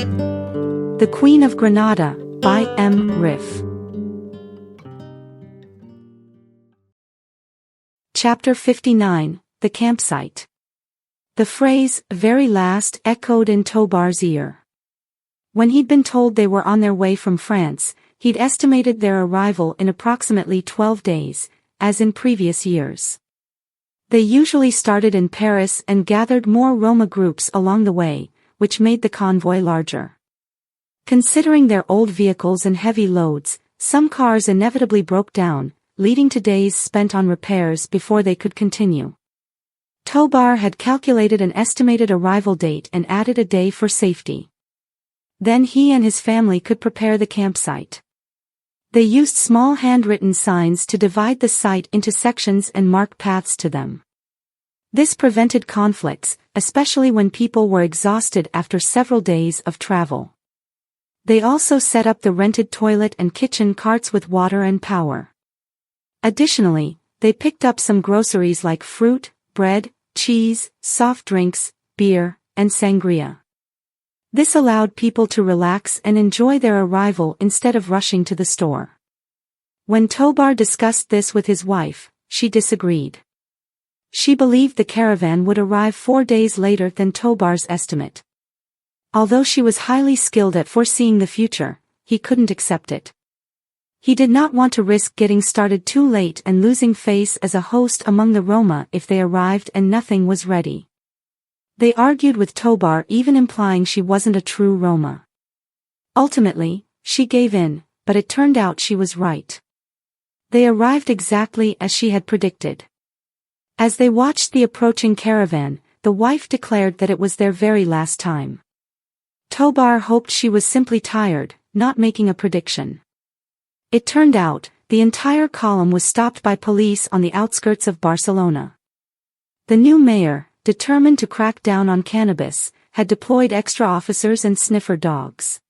The Queen of Granada, by M. Riff. Chapter 59, The Campsite. The phrase, "very last," echoed in Tobar's ear. When he'd been told they were on their way from France, he'd estimated their arrival in approximately 12 days, as in previous years. They usually started in Paris and gathered more Roma groups along the way, which made the convoy larger. Considering their old vehicles and heavy loads, some cars inevitably broke down, leading to days spent on repairs before they could continue. Tobar had calculated an estimated arrival date and added a day for safety. Then he and his family could prepare the campsite. They used small handwritten signs to divide the site into sections and mark paths to them. This prevented conflicts, especially when people were exhausted after several days of travel. They also set up the rented toilet and kitchen carts with water and power. Additionally, they picked up some groceries like fruit, bread, cheese, soft drinks, beer, and sangria. This allowed people to relax and enjoy their arrival instead of rushing to the store. When Tobar discussed this with his wife, she disagreed. She believed the caravan would arrive 4 days later than Tobar's estimate. Although she was highly skilled at foreseeing the future, he couldn't accept it. He did not want to risk getting started too late and losing face as a host among the Roma if they arrived and nothing was ready. They argued with Tobar, even implying she wasn't a true Roma. Ultimately, she gave in, but it turned out she was right. They arrived exactly as she had predicted. As they watched the approaching caravan, the wife declared that it was their very last time. Tobar hoped she was simply tired, not making a prediction. It turned out, the entire column was stopped by police on the outskirts of Barcelona. The new mayor, determined to crack down on cannabis, had deployed extra officers and sniffer dogs.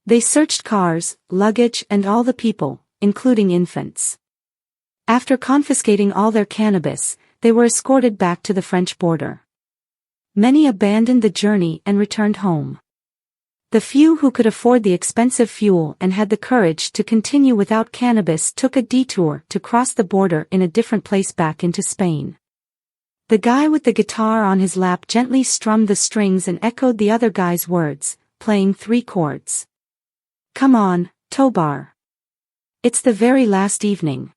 They searched cars, luggage, and all the people, including infants. After confiscating all their cannabis, they were escorted back to the French border. Many abandoned the journey and returned home. The few who could afford the expensive fuel and had the courage to continue without cannabis took a detour to cross the border in a different place back into Spain. The guy with the guitar on his lap gently strummed the strings and echoed the other guy's words, playing 3 chords. "Come on, Tobar. It's the very last evening."